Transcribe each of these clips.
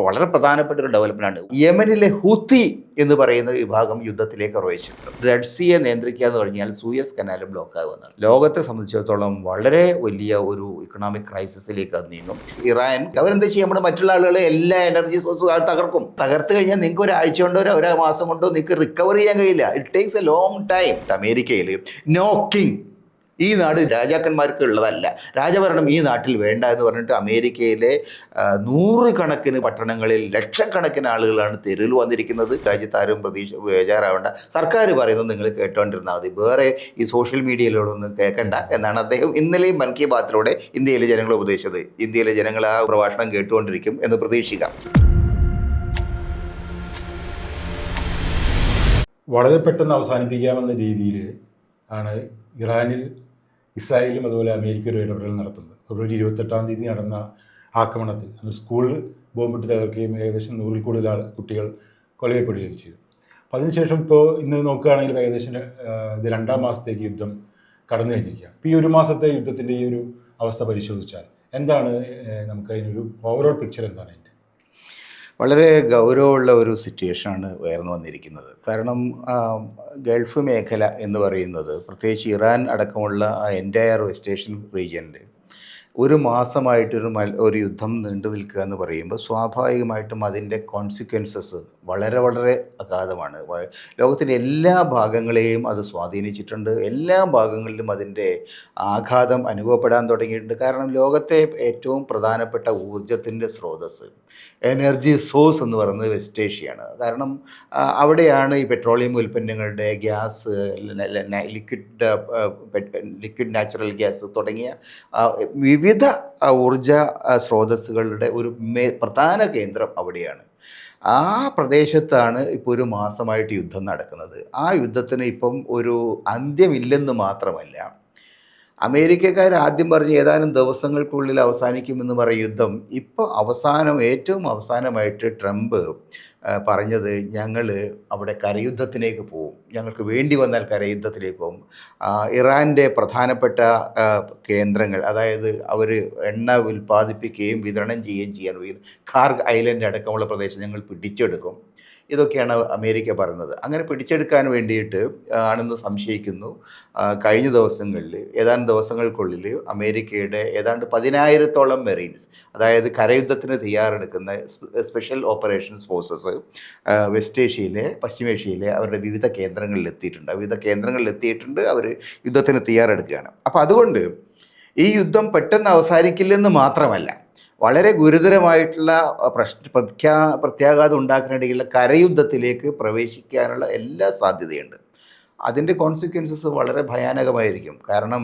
വളരെ പ്രധാനപ്പെട്ട ഒരു ഡെവലപ്മെൻ്റാണ്. യമനിലെ ഹൂത്തി എന്ന് പറയുന്ന വിഭാഗം യുദ്ധത്തിലേക്ക് പ്രവേശിച്ചിട്ടുണ്ട്. റെഡ് സീയെ നിയന്ത്രിക്കുക എന്ന് പറഞ്ഞാൽ സൂയസ് കനാൽ ബ്ലോക്ക് ആകുമെന്നാണ്. ലോകത്തെ സംബന്ധിച്ചിടത്തോളം വളരെ വലിയ ഒരു ഇക്കണോമിക് ക്രൈസിസിലേക്ക് അത് നീങ്ങും. ഇറാൻ അവരെന്താ ചെയ്യും, നമ്മുടെ മറ്റുള്ള ആളുകളെ എല്ലാ എനർജി സോഴ്സും അത് തകർത്ത് കഴിഞ്ഞാൽ നിങ്ങൾക്ക് ഒരാഴ്ച കൊണ്ടോ ഒരു മാസം കൊണ്ടോ നിങ്ങൾക്ക് റിക്കവർ ചെയ്യാൻ കഴിയില്ല. It takes A long time. അമേരിക്കയിൽ നോ കിങ്, ഈ നാട് രാജാക്കന്മാർക്ക് ഉള്ളതല്ല, രാജഭരണം ഈ നാട്ടിൽ വേണ്ട എന്ന് പറഞ്ഞിട്ട് അമേരിക്കയിലെ നൂറുകണക്കിന് പട്ടണങ്ങളിൽ ലക്ഷക്കണക്കിന് ആളുകളാണ് തെരുവിൽ വന്നിരിക്കുന്നത്. രാജ്യത്താരും ബേജാറാവേണ്ട, സർക്കാർ പറയുന്നത് നിങ്ങൾ കേട്ടോണ്ടിരുന്നാൽ മതി, വേറെ ഈ സോഷ്യൽ മീഡിയയിലൂടെയൊന്നും കേൾക്കണ്ട എന്നാണ് അദ്ദേഹം ഇന്നലെയും മൻ കി ബാത്തിലൂടെ ഇന്ത്യയിലെ ജനങ്ങളെ ഉപദേശിച്ചത്. ഇന്ത്യയിലെ ജനങ്ങൾ ആ പ്രഭാഷണം കേട്ടുകൊണ്ടിരിക്കും എന്ന് പ്രതീക്ഷിക്കാം. വളരെ പെട്ടെന്ന് അവസാനിപ്പിക്കാമെന്ന രീതിയിൽ ആണ് ഇറാനിൽ ഇസ്രായേലും അതുപോലെ അമേരിക്കയുടെ ഇടപെടൽ നടത്തുന്നത്. ഫെബ്രുവരി 28 നടന്ന ആക്രമണത്തിൽ അന്ന് സ്കൂളിൽ ബോംബിട്ട് തകർക്കുകയും ഏകദേശം 100-ൽ കൂടുതൽ കുട്ടികൾ കൊലപ്പെടുകയും ചെയ്തു. അപ്പോൾ അതിനുശേഷം ഇന്ന് നോക്കുകയാണെങ്കിൽ ഏകദേശം ഇത് 2-ാം മാസത്തേക്ക് യുദ്ധം കടന്നു കഴിഞ്ഞിരിക്കുക. അപ്പോൾ ഈ ഒരു മാസത്തെ യുദ്ധത്തിൻ്റെ ഈ ഒരു അവസ്ഥ പരിശോധിച്ചാൽ എന്താണ് നമുക്ക് അതിനൊരു ഓവറോൾ പിക്ചർ എന്താണ് അതിൻ്റെ? വളരെ ഗൗരവമുള്ള ഒരു സിറ്റുവേഷനാണ് ഉയർന്നു വന്നിരിക്കുന്നത്. കാരണം ഗൾഫ് മേഖല എന്ന് പറയുന്നത്, പ്രത്യേകിച്ച് ഇറാൻ അടക്കമുള്ള ആ എൻറ്റയർ വെസ്റ്റ് ഏഷ്യൻ റീജിയനിൽ ഒരു മാസമായിട്ടൊരു ഒരു യുദ്ധം നീണ്ടു നിൽക്കുക എന്ന് പറയുമ്പോൾ സ്വാഭാവികമായിട്ടും അതിൻ്റെ കോൺസിക്വൻസസ് വളരെ വളരെ അഗാധമാണ്. ലോകത്തിൻ്റെ എല്ലാ ഭാഗങ്ങളെയും അത് സ്വാധീനിച്ചിട്ടുണ്ട്. എല്ലാ ഭാഗങ്ങളിലും അതിൻ്റെ ആഘാതം അനുഭവപ്പെടാൻ തുടങ്ങിയിട്ടുണ്ട്. കാരണം ലോകത്തെ ഏറ്റവും പ്രധാനപ്പെട്ട ഊർജത്തിൻ്റെ സ്രോതസ്സ്, എനർജി സോഴ്സ് എന്ന് പറയുന്നത് വെസ്റ്റ് ഏഷ്യയാണ്. കാരണം അവിടെയാണ് ഈ പെട്രോളിയം ഉൽപ്പന്നങ്ങളുടെ, ഗ്യാസ്, ലിക്വിഡ് നാച്ചുറൽ ഗ്യാസ് തുടങ്ങിയ വിവിധ ഊർജ സ്രോതസ്സുകളുടെ ഒരു പ്രധാന കേന്ദ്രം അവിടെയാണ്. ആ പ്രദേശത്താണ് ഇപ്പോൾ ഒരു മാസമായിട്ട് യുദ്ധം നടക്കുന്നത്. ആ യുദ്ധത്തിന് ഇപ്പം ഒരു അന്ത്യമില്ലെന്ന് മാത്രമല്ല, അമേരിക്കക്കാർ ആദ്യം പറഞ്ഞ് ഏതാനും ദിവസങ്ങൾക്കുള്ളിൽ അവസാനിക്കുമെന്ന് പറയും യുദ്ധം. ഇപ്പോൾ ഏറ്റവും അവസാനമായിട്ട് ട്രംപ് പറഞ്ഞത്, ഞങ്ങൾ അവിടെ കരയുദ്ധത്തിലേക്ക് പോകും, ഞങ്ങൾക്ക് വേണ്ടി വന്നാൽ കരയുദ്ധത്തിലേക്ക് പോകും. ഇറാൻ്റെ പ്രധാനപ്പെട്ട കേന്ദ്രങ്ങൾ, അതായത് അവർ എണ്ണ ഉൽപ്പാദിപ്പിക്കുകയും വിതരണം ചെയ്യുകയും ചെയ്യാൻ ഖാർഗ് ഐലൻഡ് അടക്കമുള്ള പ്രദേശം ഞങ്ങൾ പിടിച്ചെടുക്കും, ഇതൊക്കെയാണ് അമേരിക്ക പറയുന്നത്. അങ്ങനെ പിടിച്ചെടുക്കാൻ വേണ്ടിയിട്ട് ആണെന്ന് സംശയിക്കുന്നു. കഴിഞ്ഞ ദിവസങ്ങളിൽ ഏതാനും ദിവസങ്ങൾക്കുള്ളിൽ അമേരിക്കയുടെ ഏതാണ്ട് 10,000-ഓളം മെറീൻസ്, അതായത് കരയുദ്ധത്തിന് തയ്യാറെടുക്കുന്ന സ്പെഷ്യൽ ഓപ്പറേഷൻസ് ഫോഴ്സസ് വെസ്റ്റ് ഏഷ്യയിലെ, പശ്ചിമേഷ്യയിലെ അവരുടെ വിവിധ കേന്ദ്രങ്ങളിലെത്തിയിട്ടുണ്ട്. അവർ യുദ്ധത്തിന് തയ്യാറെടുക്കുകയാണ്. അപ്പോൾ അതുകൊണ്ട് ഈ യുദ്ധം പെട്ടെന്ന് അവസാനിക്കില്ലെന്ന് മാത്രമല്ല, വളരെ ഗുരുതരമായിട്ടുള്ള പ്രത്യാഘാതം ഉണ്ടാക്കാനിടയിലുള്ള കരയുദ്ധത്തിലേക്ക് പ്രവേശിക്കാനുള്ള എല്ലാ സാധ്യതയുണ്ട്. അതിൻ്റെ കോൺസിക്വൻസസ് വളരെ ഭയാനകമായിരിക്കും. കാരണം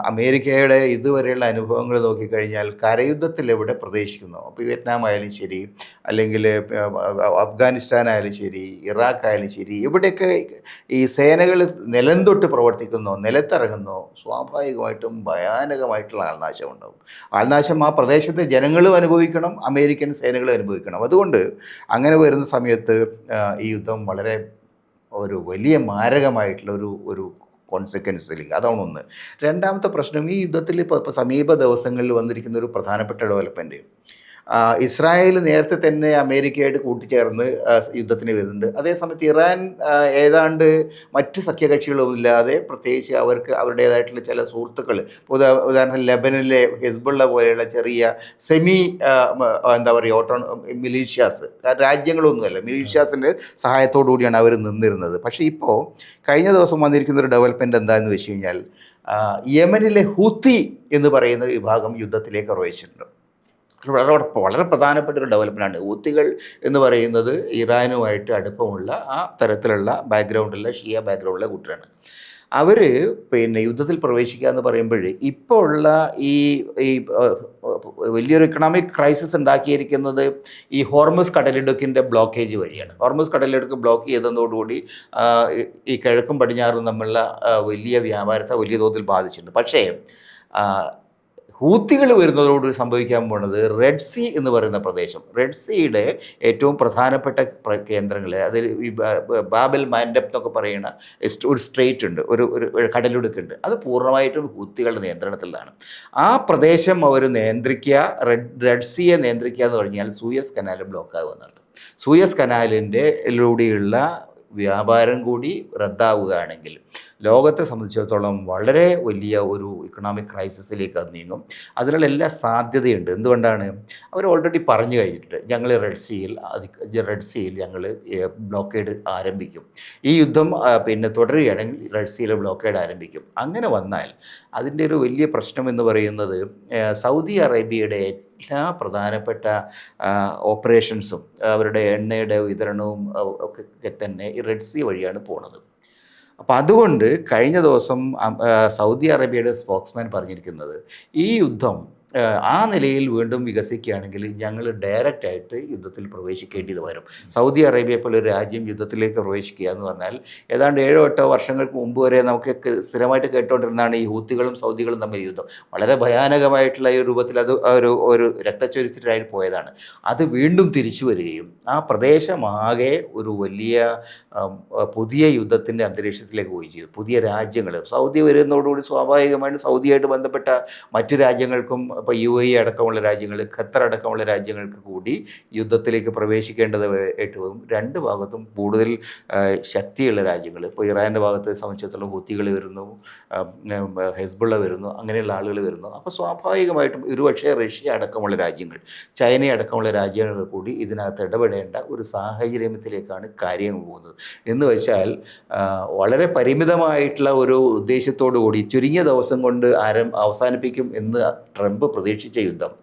അമേരിക്കയുടെ ഇതുവരെയുള്ള അനുഭവങ്ങൾ നോക്കിക്കഴിഞ്ഞാൽ കരയുദ്ധത്തിൽ എവിടെ പ്രവേശിക്കുന്നു, അപ്പോൾ വിയറ്റ്നാം ആയാലും ശരി, അല്ലെങ്കിൽ അഫ്ഗാനിസ്ഥാൻ ആയാലും ശരി, ഇറാഖ് ആയാലും ശരി, എവിടെയൊക്കെ ഈ സേനകൾ നിലം തൊട്ട് പ്രവർത്തിക്കുന്നോ, നിലത്തിറങ്ങുന്നോ, സ്വാഭാവികമായിട്ടും ഭയാനകമായിട്ടുള്ള ആൾനാശം ഉണ്ടാകും. ആൾനാശം ആ പ്രദേശത്തെ ജനങ്ങളും അനുഭവിക്കണം, അമേരിക്കൻ സേനകളും അനുഭവിക്കണം. അതുകൊണ്ട് അങ്ങനെ വരുന്ന സമയത്ത് ഈ യുദ്ധം വളരെ ഒരു വലിയ മാരകമായിട്ടുള്ള ഒരു കോൺസിക്വൻസിലേക്ക്, അതാണ് ഒന്ന്. രണ്ടാമത്തെ പ്രശ്നം, ഈ യുദ്ധത്തിൽ ഇപ്പോൾ സമീപ ദിവസങ്ങളിൽ വന്നിരിക്കുന്ന ഒരു പ്രധാനപ്പെട്ട ഡെവലപ്മെൻറ്റ്, ഇസ്രായേൽ നേരത്തെ തന്നെ അമേരിക്കയായിട്ട് കൂട്ടിച്ചേർന്ന് യുദ്ധത്തിന് വരുന്നുണ്ട്. അതേസമയത്ത് ഇറാൻ ഏതാണ്ട് മറ്റ് സഖ്യകക്ഷികളൊന്നുമില്ലാതെ, പ്രത്യേകിച്ച് അവർക്ക് അവരുടേതായിട്ടുള്ള ചില സുഹൃത്തുക്കൾ, ഉദാഹരണത്തിന് ലെബനനിലെ ഹിസ്ബുള്ള പോലെയുള്ള ചെറിയ സെമി മിലീഷ്യാസ്, രാജ്യങ്ങളൊന്നുമല്ല, മിലീഷ്യാസിൻ്റെ സഹായത്തോടു കൂടിയാണ് അവർ നിന്നിരുന്നത്. പക്ഷേ ഇപ്പോൾ കഴിഞ്ഞ ദിവസം വന്നിരിക്കുന്ന ഒരു ഡെവലപ്മെൻറ്റ് എന്താണെന്ന് വെച്ച് കഴിഞ്ഞാൽ, യമനിലെ ഹൂത്തി എന്ന് പറയുന്ന വിഭാഗം യുദ്ധത്തിലേക്ക് പ്രവേശിച്ചിട്ടുണ്ട്. വളരെ പ്രധാനപ്പെട്ട ഒരു ഡെവലപ്മെൻ്റാണ്. ഹൂത്തികൾ എന്ന് പറയുന്നത് ഇറാനുമായിട്ട് അടുപ്പമുള്ള ആ തരത്തിലുള്ള ബാക്ക്ഗ്രൗണ്ടുള്ള ഷിയ ബാക്ക്ഗ്രൗണ്ടുള്ള കൂട്ടരാണ്. അവർ യുദ്ധത്തിൽ പ്രവേശിക്കുക എന്ന് പറയുമ്പോൾ ഇപ്പോൾ ഉള്ള ഈ വലിയൊരു ഇക്കണോമിക് ക്രൈസിസ് ഉണ്ടാക്കിയിരിക്കുന്നത് ഈ ഹോർമസ് കടലിടുക്കിൻ്റെ ബ്ലോക്കേജ് വഴിയാണ്. ഹോർമസ് കടലിടുക്ക് ബ്ലോക്ക് ചെയ്തതോടുകൂടി ഈ കിഴക്കും പടിഞ്ഞാറും തമ്മിലുള്ള വലിയ വ്യാപാരത്തെ വലിയ തോതിൽ ബാധിച്ചിട്ടുണ്ട്. പക്ഷേ ഹൂത്തികൾ വരുന്നതോടുകൂടി സംഭവിക്കാൻ പോകുന്നത് റെഡ് സീ എന്ന് പറയുന്ന പ്രദേശം, റെഡ് സീയുടെ ഏറ്റവും പ്രധാനപ്പെട്ട കേന്ദ്രങ്ങൾ, അതിൽ ഈ ബാബൽ മാൻഡബ് എന്നൊക്കെ പറയുന്ന ഒരു സ്ട്രേറ്റ് ഉണ്ട്, ഒരു കടലിടുക്കുണ്ട്, അത് പൂർണ്ണമായിട്ടും ഹൂത്തികളുടെ നിയന്ത്രണത്തിലാണ്. ആ പ്രദേശം അവർ നിയന്ത്രിക്കുക, റെഡ് സീയെ നിയന്ത്രിക്കുക എന്ന് പറഞ്ഞാൽ സൂയസ് കനാൽ ബ്ലോക്ക് ആകുമെന്നർത്ഥം. സൂയസ് കനാലിലൂടെയുള്ള വ്യാപാരം കൂടി റദ്ദാവുകയാണെങ്കിൽ ലോകത്തെ സംബന്ധിച്ചിടത്തോളം വളരെ വലിയ ഒരു ഇക്കണോമിക് ക്രൈസിസിലേക്ക് അത് നീങ്ങും. അതിനുള്ള എല്ലാ സാധ്യതയുണ്ട്. എന്തുകൊണ്ടാണ്? അവർ ഓൾറെഡി പറഞ്ഞു കഴിഞ്ഞിട്ടുണ്ട്, ഞങ്ങൾ റെഡ് സീയിൽ ഞങ്ങൾ ബ്ലോക്കേഡ് ആരംഭിക്കും, ഈ യുദ്ധം പിന്നെ തുടരുകയാണെങ്കിൽ റെഡ് സീയിൽ ബ്ലോക്കേഡ് ആരംഭിക്കും. അങ്ങനെ വന്നാൽ അതിൻ്റെ ഒരു വലിയ പ്രശ്നം എന്ന് പറയുന്നത് സൗദി അറേബ്യയുടെ എല്ലാ പ്രധാനപ്പെട്ട ഓപ്പറേഷൻസും അവരുടെ എണ്ണയുടെ വിതരണവും ഒക്കെ തന്നെ ഈ റെഡ് സീ വഴിയാണ് പോണത്. അപ്പോൾ അതുകൊണ്ട് കഴിഞ്ഞ ദിവസം സൗദി അറേബ്യയുടെ സ്പോക്സ്മാൻ പറഞ്ഞിരിക്കുന്നത്, ഈ യുദ്ധം ആ നിലയിൽ വീണ്ടും വികസിക്കുകയാണെങ്കിൽ ഞങ്ങൾ ഡയറക്റ്റായിട്ട് യുദ്ധത്തിൽ പ്രവേശിക്കേണ്ടത് വരും. സൗദി അറേബ്യ പോലെ ഒരു രാജ്യം യുദ്ധത്തിലേക്ക് പ്രവേശിക്കുക എന്ന് പറഞ്ഞാൽ ഏതാണ്ട് 7-8 വർഷങ്ങൾക്ക് മുമ്പ് വരെ നമുക്ക് സ്ഥിരമായിട്ട് കേട്ടുകൊണ്ടിരുന്നതാണ് ഈ ഹൂത്തികളും സൗദികളും തമ്മിൽ യുദ്ധം. വളരെ ഭയാനകമായിട്ടുള്ള ഈ രൂപത്തിൽ അത് ഒരു രക്തച്ചൊരിച്ചിലായി പോയതാണ്. അത് വീണ്ടും തിരിച്ചു വരികയും ആ പ്രദേശമാകെ ഒരു വലിയ പുതിയ യുദ്ധത്തിൻ്റെ അന്തരീക്ഷത്തിലേക്ക് പോയി ചെയ്തു. പുതിയ രാജ്യങ്ങൾ സൗദി വരുന്നതോടുകൂടി സ്വാഭാവികമായിട്ടും സൗദിയായിട്ട് ബന്ധപ്പെട്ട മറ്റു രാജ്യങ്ങൾക്കും, ഇപ്പോൾ UAE അടക്കമുള്ള രാജ്യങ്ങൾ, ഖത്തർ അടക്കമുള്ള രാജ്യങ്ങൾക്ക് കൂടി യുദ്ധത്തിലേക്ക് പ്രവേശിക്കേണ്ടത് ഏറ്റവും രണ്ട് ഭാഗത്തും കൂടുതൽ ശക്തിയുള്ള രാജ്യങ്ങൾ, ഇപ്പോൾ ഇറാൻ്റെ ഭാഗത്ത് സംബന്ധിച്ചിടത്തോളം ഹൂത്തികൾ വരുന്നു, ഹെസ്ബുള്ള വരുന്നു, അങ്ങനെയുള്ള ആളുകൾ വരുന്നു. അപ്പോൾ സ്വാഭാവികമായിട്ടും ഒരുപക്ഷെ റഷ്യ അടക്കമുള്ള രാജ്യങ്ങൾ, ചൈന അടക്കമുള്ള രാജ്യങ്ങൾ കൂടി ഇതിനകത്ത് ഇടപെടേണ്ട ഒരു സാഹചര്യത്തിലേക്കാണ് കാര്യങ്ങൾ പോകുന്നത്. എന്ന് വെച്ചാൽ വളരെ പരിമിതമായിട്ടുള്ള ഒരു ഉദ്ദേശത്തോടു കൂടി ചുരുങ്ങിയ ദിവസം കൊണ്ട് അവസാനിപ്പിക്കും എന്ന് ട്രംപ് പ്രതീക്ഷിച്ച യുദ്ധം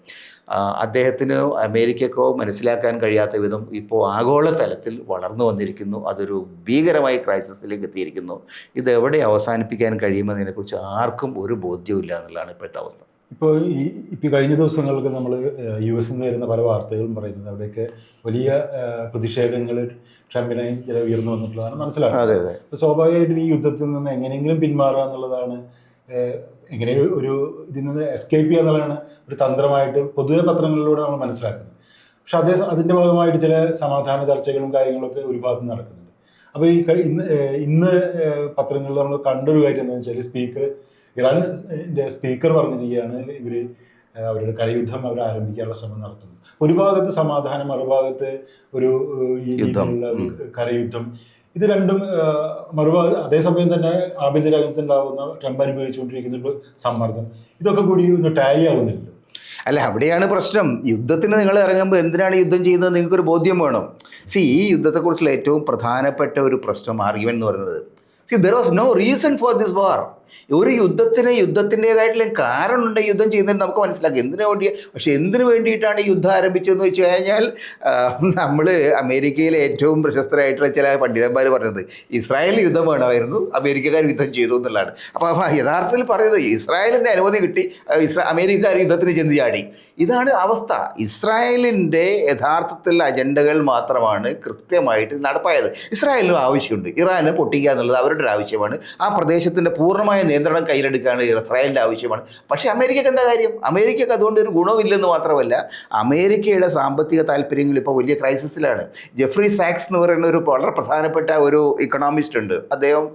അദ്ദേഹത്തിന് അമേരിക്കക്കോ മനസ്സിലാക്കാൻ കഴിയാത്ത വിധം ഇപ്പോൾ ആഗോള തലത്തിൽ വളർന്നു വന്നിരിക്കുന്നു. അതൊരു ഭീകരമായ ക്രൈസിസിലേക്ക് എത്തിയിരിക്കുന്നു. ഇതെവിടെ അവസാനിപ്പിക്കാൻ കഴിയുമെന്നതിനെക്കുറിച്ച് ആർക്കും ഒരു ബോധ്യമില്ല എന്നുള്ളതാണ് ഇപ്പോഴത്തെ അവസ്ഥ. ഇപ്പോൾ കഴിഞ്ഞ ദിവസങ്ങൾക്ക് നമ്മൾ US നിന്ന് വരുന്ന പല വാർത്തകളും പറയുന്നത് അവിടെയൊക്കെ വലിയ പ്രതിഷേധങ്ങൾ ട്രംപിനായി ചില ഉയർന്നു വന്നിട്ടുള്ളതാണ് മനസ്സിലാക്കുന്നത്. അതെ. അപ്പോൾ സ്വാഭാവികമായിട്ടും ഈ യുദ്ധത്തിൽ നിന്ന് എങ്ങനെയെങ്കിലും പിന്മാറുക എന്നുള്ളതാണ്, എങ്ങനെ ഒരു ഇതിൽ നിന്ന് എസ്കേപ്പ് ചെയ്യുക എന്നുള്ളതാണ് ഒരു തന്ത്രമായിട്ട് പൊതുവെ പത്രങ്ങളിലൂടെ നമ്മൾ മനസ്സിലാക്കുന്നത്. പക്ഷെ അതിൻ്റെ ഭാഗമായിട്ട് ചില സമാധാന ചർച്ചകളും കാര്യങ്ങളൊക്കെ ഒരു ഭാഗത്ത് നടക്കുന്നുണ്ട്. അപ്പോൾ ഇന്ന് പത്രങ്ങളിൽ നമ്മൾ കണ്ടൊരു കാര്യം എന്താണെന്ന് വെച്ചാൽ ഇറാൻ്റെ സ്പീക്കർ പറഞ്ഞിരിക്കുകയാണ് ഇവർ അവരുടെ കരയുദ്ധം അവർ ആരംഭിക്കാനുള്ള ശ്രമം നടത്തുന്നത്. ഒരു ഭാഗത്ത് സമാധാനം, മറുഭാഗത്ത് ഒരു ഈ രീതിയിലുള്ള കരയുദ്ധം. ഇത് രണ്ടും അതേസമയം തന്നെ ആഭ്യന്തര രംഗത്തുണ്ടാകുന്ന ട്രംപ് അനുഭവിച്ചുകൊണ്ടിരിക്കുന്ന സമ്മർദ്ദം, ഇതൊക്കെ കൂടി ഒന്ന് ടാലി ആവുന്നില്ല. അല്ല, അവിടെയാണ് പ്രശ്നം. യുദ്ധത്തിന് നിങ്ങൾ ഇറങ്ങുമ്പോൾ എന്തിനാണ് യുദ്ധം ചെയ്യുന്നത് നിങ്ങൾക്കൊരു ബോധ്യം വേണം. ഈ യുദ്ധത്തെക്കുറിച്ചുള്ള ഏറ്റവും പ്രധാനപ്പെട്ട ഒരു പ്രശ്നം ആർഗ്യുമെന്റ് എന്ന് പറയുന്നത്, there was no reason for this war. ഒരു യുദ്ധത്തിൻ്റേതായിട്ടുള്ള കാരണമുണ്ട് യുദ്ധം ചെയ്യുന്നതിന് നമുക്ക് മനസ്സിലാക്കാം എന്തിനു വേണ്ടി. പക്ഷെ എന്തിനു വേണ്ടിയിട്ടാണ് ഈ യുദ്ധം ആരംഭിച്ചതെന്ന് വെച്ച് കഴിഞ്ഞാൽ നമ്മൾ അമേരിക്കയിലെ ഏറ്റവും പ്രശസ്തരായിട്ടുള്ള ചില പണ്ഡിതന്മാർ പറഞ്ഞത് ഇസ്രായേലിന് യുദ്ധം വേണമായിരുന്നു, അമേരിക്കക്കാർ യുദ്ധം ചെയ്തു എന്നുള്ളതാണ്. അപ്പോൾ യഥാർത്ഥത്തിൽ പറയുന്നത് ഇസ്രായേലിൻ്റെ അനുമതി കിട്ടി, അമേരിക്കക്കാർ യുദ്ധത്തിന് ചെന്ന് ചാടി. ഇതാണ് അവസ്ഥ. ഇസ്രായേലിൻ്റെ യഥാർത്ഥത്തിൽ അജണ്ടകൾ മാത്രമാണ് കൃത്യമായിട്ട് നടപ്പായത്. ഇസ്രായേലിനും ആവശ്യമുണ്ട്, ഇറാനെ പൊട്ടിക്കുക എന്നുള്ളത് അവരുടെ ഒരു ആവശ്യമാണ്. ആ പ്രദേശത്തിൻ്റെ പൂർണ്ണമായ നിയന്ത്രണം കയ്യിലെടുക്കുകയാണ് ഇസ്രായേലിൻ്റെ ആവശ്യമാണ്. പക്ഷേ അമേരിക്കക്ക് എന്താ കാര്യം? അമേരിക്കക്ക് അതുകൊണ്ട് ഒരു ഗുണമില്ലെന്ന് മാത്രമല്ല, അമേരിക്കയുടെ സാമ്പത്തിക താല്പര്യങ്ങൾ ഇപ്പോൾ വലിയ ക്രൈസിസിലാണ്. ജെഫ്രി സാക്സ് എന്ന് പറയുന്ന ഒരു വളരെ പ്രധാനപ്പെട്ട ഒരു ഇക്കണോമിസ്റ്റ് ഉണ്ട്. അദ്ദേഹം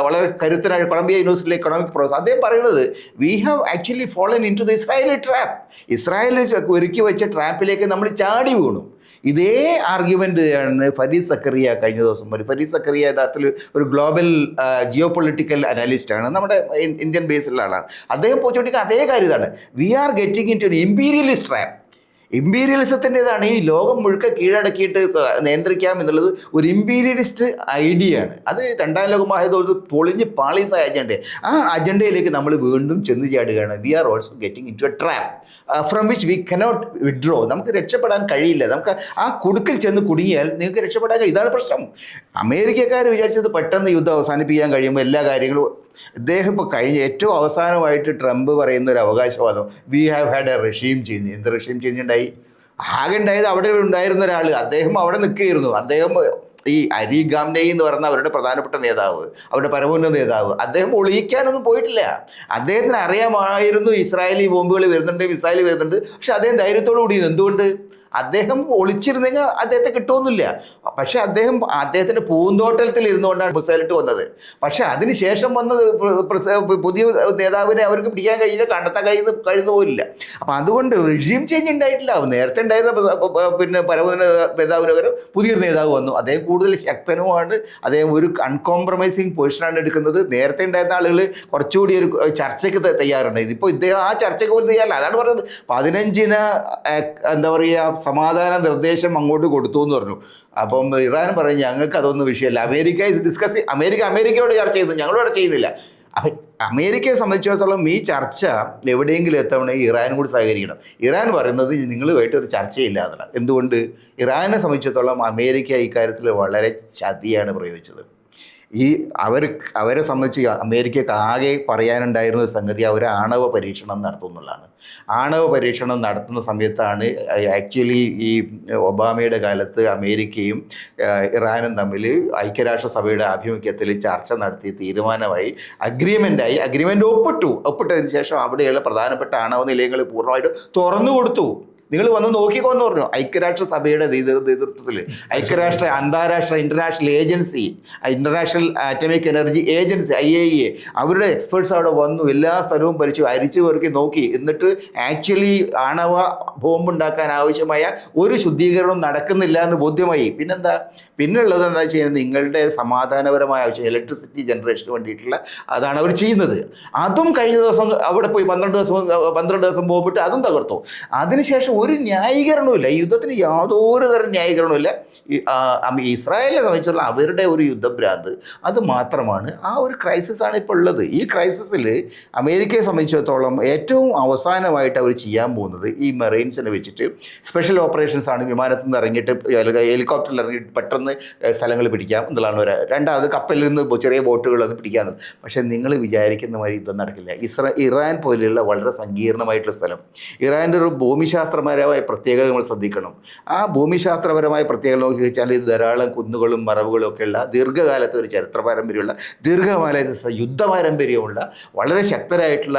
വളരെ കരുത്തനായ കൊളംബിയ യൂണിവേഴ്സിറ്റിയിലെ ഇക്കണോമിക് പ്രൊഫസർ. അദ്ദേഹം പറയുന്നത് we have actually fallen into the Israeli trap. ഇസ്രായേലിൽ ഒരുക്കി വെച്ച ട്രാപ്പിലേക്ക് നമ്മൾ ചാടി വീണു. ഇതേ ആർഗ്യുമെൻ്റ് ആണ് ഫരീദ് സക്കറിയ കഴിഞ്ഞ ദിവസം. ഫരീദ് സക്കറിയ യഥാർത്ഥത്തിൽ ഒരു ഗ്ലോബൽ ജിയോ പൊളിറ്റിക്കൽ അനലിസ്റ്റാണ്, നമ്മുടെ ഇന്ത്യൻ ബേസിലുള്ള ആളാണ്. അദ്ദേഹം പോയിക്കൊണ്ടിരിക്കുക അതേ കാര്യം ഇതാണ്, we are getting into imperialist trap. ഇമ്പീരിയലിസത്തിൻ്റെതാണ് ഈ ലോകം മുഴുക്കെ കീഴടക്കിയിട്ട് നിയന്ത്രിക്കാം എന്നുള്ളത് ഒരു ഇമ്പീരിയലിസ്റ്റ് ഐഡിയ ആണ്. അത് രണ്ടാം ലോക മഹായുദ്ധത്തിൽ പൊളിഞ്ഞ് പാളീസായ അജണ്ട. ആ അജണ്ടയിലേക്ക് നമ്മൾ വീണ്ടും ചെന്ന് ചാടുകയാണ്. We are also getting into a trap from which we cannot withdraw. നമുക്ക് രക്ഷപ്പെടാൻ കഴിയില്ല. നമുക്ക് ആ കുടുക്കിൽ ചെന്ന് കുടുങ്ങിയാൽ നിങ്ങൾക്ക് രക്ഷപ്പെടാൻ കഴിയും. ഇതാണ് പ്രശ്നം. അമേരിക്കക്കാർ വിചാരിച്ചത് പെട്ടെന്ന് യുദ്ധം അവസാനിപ്പിക്കാൻ കഴിയുമ്പോൾ എല്ലാ കാര്യങ്ങളും അദ്ദേഹം ഇപ്പോൾ ഏറ്റവും അവസാനമായിട്ട് ട്രംപ് പറയുന്ന ഒരു അവകാശവാദം, we have had A റെഷീം change. എന്ത് റെഷീം ചേഞ്ച് ഉണ്ടായി? ആകെ ഉണ്ടായത് അവിടെ ഉണ്ടായിരുന്ന ഒരാൾ, അദ്ദേഹം അവിടെ നിൽക്കുകയായിരുന്നു. അദ്ദേഹം ഈ അലി ഖാംനെയി എന്ന് പറയുന്ന അവരുടെ പ്രധാനപ്പെട്ട നേതാവ്, അവരുടെ പരമോന്നത നേതാവ്, അദ്ദേഹം ഒളിയിക്കാനൊന്നും പോയിട്ടില്ല. അദ്ദേഹത്തിന് അറിയാമായിരുന്നു ഇസ്രായേലി ബോംബുകൾ വരുന്നുണ്ട്, മിസൈൽ വരുന്നുണ്ട്. പക്ഷെ അദ്ദേഹം ധൈര്യത്തോടു കൂടി. എന്തുകൊണ്ട്? അദ്ദേഹം ഒളിച്ചിരുന്നെങ്കിൽ അദ്ദേഹത്തെ കിട്ടുമൊന്നുമില്ല. പക്ഷെ അദ്ദേഹത്തിൻ്റെ പൂന്തോട്ടത്തിൽ ഇരുന്നുകൊണ്ടാണ് മിസൈലിട്ട് വന്നത്. പക്ഷെ അതിനുശേഷം വന്നത് പുതിയ നേതാവിനെ അവർക്ക് പിടിക്കാൻ കഴിയില്ല, കണ്ടെത്താൻ കഴിയുന്ന പോലില്ല. അപ്പം അതുകൊണ്ട് റിജീം ചേഞ്ച് ഉണ്ടായിട്ടില്ല. നേരത്തെ ഉണ്ടായിരുന്ന പിന്നെ പരമോന്നത നേതാവിന് പകരം പുതിയൊരു നേതാവ് വന്നു. അദ്ദേഹം കൂടുതൽ ശക്തനുമാണ്. അദ്ദേഹം ഒരു അൺകോംപ്രമൈസിങ് പൊസിഷനാണ് എടുക്കുന്നത്. നേരത്തെ ഉണ്ടായിരുന്ന ആളുകൾ കുറച്ചുകൂടി ഒരു ചർച്ചയ്ക്ക് തയ്യാറുണ്ടായിരുന്നു. ഇപ്പോൾ ഇദ്ദേഹം ആ ചർച്ചയ്ക്ക് പോലും തയ്യാറില്ല. അതാണ് പറഞ്ഞത് 15-ന് എന്താ പറയുക സമാധാന നിർദ്ദേശം അങ്ങോട്ട് കൊടുത്തു എന്ന് പറഞ്ഞു. അപ്പം ഇറാൻ പറഞ്ഞു ഞങ്ങൾക്ക് അതൊന്നും വിഷയമല്ല, അമേരിക്കയോട് ചർച്ച ചെയ്യുന്നു, ഞങ്ങളോട് ചെയ്യുന്നില്ല. അപ്പം അമേരിക്കയെ സംബന്ധിച്ചിടത്തോളം ഈ ചർച്ച എവിടെയെങ്കിലും എത്തണമെങ്കിൽ ഇറാനും കൂടി സഹകരിക്കണം. ഇറാൻ പറയുന്നത് നിങ്ങളുമായിട്ട് ഒരു ചർച്ചയില്ല എന്നുള്ള. എന്തുകൊണ്ട്? ഇറാനെ സംബന്ധിച്ചിടത്തോളം അമേരിക്ക ഇക്കാര്യത്തിൽ വളരെ ചതിയാണ് പ്രയോഗിച്ചത്. അവരെ സംബന്ധിച്ച് അമേരിക്കക്ക് ആകെ പറയാനുണ്ടായിരുന്ന സംഗതി അവർ ആണവ പരീക്ഷണം നടത്തുന്നുള്ളതാണ്. ആണവ പരീക്ഷണം നടത്തുന്ന സമയത്താണ് ആക്ച്വലി ഈ ഒബാമയുടെ കാലത്ത് അമേരിക്കയും ഇറാനും തമ്മിൽ ഐക്യരാഷ്ട്രസഭയുടെ ആഭിമുഖ്യത്തിൽ ചർച്ച നടത്തി തീരുമാനമായി, അഗ്രിമെൻ്റ് ഒപ്പിട്ടതിന് ശേഷം അവിടെയുള്ള പ്രധാനപ്പെട്ട ആണവ നിലയങ്ങൾ പൂർണ്ണമായിട്ട് തുറന്നു കൊടുത്തു. നിങ്ങൾ വന്ന് നോക്കിക്കോന്ന് പറഞ്ഞു. ഐക്യരാഷ്ട്രസഭയുടെ നേതൃത്വത്തിൽ അന്താരാഷ്ട്ര international agency, international atomic energy agency IAEA, അവരുടെ എക്സ്പേർട്സ് അവിടെ വന്നു, എല്ലാ സ്ഥലവും അരിച്ചു പെറുക്കി നോക്കി. എന്നിട്ട് ആക്ച്വലി ആണവ ബോംബുണ്ടാക്കാൻ ആവശ്യമായ ഒരു ശുദ്ധീകരണവും നടക്കുന്നില്ല എന്ന് ബോധ്യമായി. പിന്നുള്ളത് എന്താ ചെയ്യുന്നത്? നിങ്ങളുടെ സമാധാനപരമായ ആവശ്യം ഇലക്ട്രിസിറ്റി ജനറേഷന് വേണ്ടിയിട്ടുള്ള അതാണ് അവർ ചെയ്യുന്നത്. അതും കഴിഞ്ഞ ദിവസം അവിടെ പോയി 12 ദിവസം ബോംബിട്ട് അതും തകർത്തു. അതിനുശേഷം ഒരു ന്യായീകരണവുമില്ല. ഈ യുദ്ധത്തിന് യാതൊരു തരം ന്യായീകരണവുമില്ല. ഇസ്രായേലിനെ സംബന്ധിച്ചുള്ള അവരുടെ ഒരു യുദ്ധഭ്രാന്ത് അത് മാത്രമാണ്. ആ ഒരു ക്രൈസിസാണ് ഇപ്പോൾ ഉള്ളത്. ഈ ക്രൈസിസിൽ അമേരിക്കയെ സംബന്ധിച്ചിടത്തോളം ഏറ്റവും അവസാനമായിട്ട് അവർ ചെയ്യാൻ പോകുന്നത് ഈ മെറൈൻസിനെ വെച്ചിട്ട് സ്പെഷ്യൽ ഓപ്പറേഷൻസ് ആണ്. വിമാനത്തിൽ നിന്ന് ഇറങ്ങിയിട്ട് ഹെലികോപ്റ്ററിൽ ഇറങ്ങിയിട്ട് പെട്ടെന്ന് സ്ഥലങ്ങൾ പിടിക്കാം എന്നുള്ളതാണ് രണ്ടാമത് കപ്പലിൽ നിന്ന് ചെറിയ ബോട്ടുകൾ അത് പിടിക്കാമെന്ന്. പക്ഷേ നിങ്ങൾ വിചാരിക്കുന്ന മാതിരി യുദ്ധം നടക്കില്ല. ഇറാൻ പോലെയുള്ള വളരെ സങ്കീർണമായിട്ടുള്ള സ്ഥലം, ഇറാൻ്റെ ഒരു ഭൂമിശാസ്ത്രപരമായ പ്രത്യേകത നമ്മൾ ശ്രദ്ധിക്കണം. ആ ഭൂമിശാസ്ത്രപരമായ പ്രത്യേകത നോക്കി വെച്ചാൽ ഇത് ധാരാളം കുന്നുകളും മറവുകളും ഒക്കെയുള്ള ദീർഘകാലത്തെ ഒരു ചരിത്ര പാരമ്പര്യമുള്ള ദീർഘകാലത്തെ യുദ്ധ പാരമ്പര്യമുള്ള വളരെ ശക്തരായിട്ടുള്ള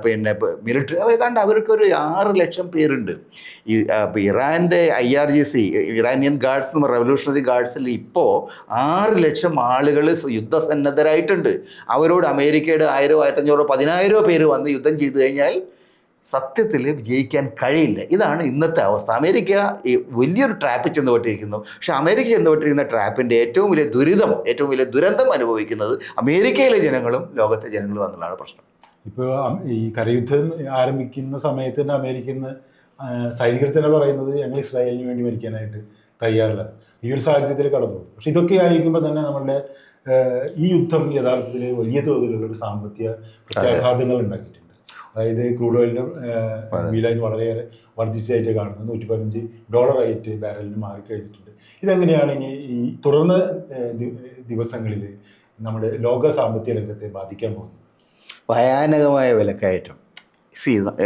പിന്നെ മിലിറ്ററി. ഏതാണ്ട് അവർക്കൊരു 6 ലക്ഷം പേരുണ്ട്. ഇറാൻ്റെ IRGC ഇറാനിയൻ ഗാർഡ്സ് റവല്യൂഷണറി ഗാർഡ്സിൽ ഇപ്പോൾ 6 ലക്ഷം ആളുകൾ യുദ്ധസന്നദ്ധരായിട്ടുണ്ട്. അവരോട് അമേരിക്കയുടെ 1000, 1500, 10,000 പേര് വന്ന് യുദ്ധം ചെയ്തു കഴിഞ്ഞാൽ സത്യത്തിൽ ജയിക്കാൻ കഴിയില്ല. ഇതാണ് ഇന്നത്തെ അവസ്ഥ. അമേരിക്ക വലിയൊരു ട്രാപ്പിൽ ചെന്നുപെട്ടിരിക്കുന്നു. പക്ഷെ അമേരിക്ക ചെന്നുപെട്ടിരിക്കുന്ന ട്രാപ്പിൻ്റെ ഏറ്റവും വലിയ ദുരന്തം അനുഭവിക്കുന്നത് അമേരിക്കയിലെ ജനങ്ങളും ലോകത്തെ ജനങ്ങളും എന്നുള്ളതാണ് പ്രശ്നം. ഇപ്പോൾ ഈ കരയുദ്ധം ആരംഭിക്കുന്ന സമയത്ത് തന്നെ അമേരിക്കയിൽ നിന്ന് സൈനികർ തന്നെ പറയുന്നത് ഞങ്ങൾ ഇസ്രായേലിന് വേണ്ടി മരിക്കാനായിട്ട് തയ്യാറില്ല. ഈ ഒരു സാഹചര്യത്തിൽ കടന്നു. പക്ഷെ ഇതൊക്കെ ആയിരിക്കുമ്പോൾ തന്നെ നമ്മളുടെ ഈ യുദ്ധം യഥാർത്ഥത്തിൽ വലിയ തോതിലുള്ള ഒരു സാമ്പത്തിക പ്രത്യാഘാതങ്ങൾ ഉണ്ടാക്കിയിട്ടുണ്ട്. അതായത് ക്രൂഡ് ഓയിലിൻ്റെ വില ഇത് വളരെയേറെ വർദ്ധിച്ചതായിട്ട് കാണുന്നത്. $115 ബാരലിന് മാറിക്കഴിഞ്ഞിട്ടുണ്ട്. ഇതെങ്ങനെയാണ് ഇനി ഈ തുടർന്ന് ദിവസങ്ങളിൽ നമ്മുടെ ലോക സാമ്പത്തിക രംഗത്തെ ബാധിക്കാൻ പോകുന്നത്? ഭയാനകമായ വിലക്കയറ്റം.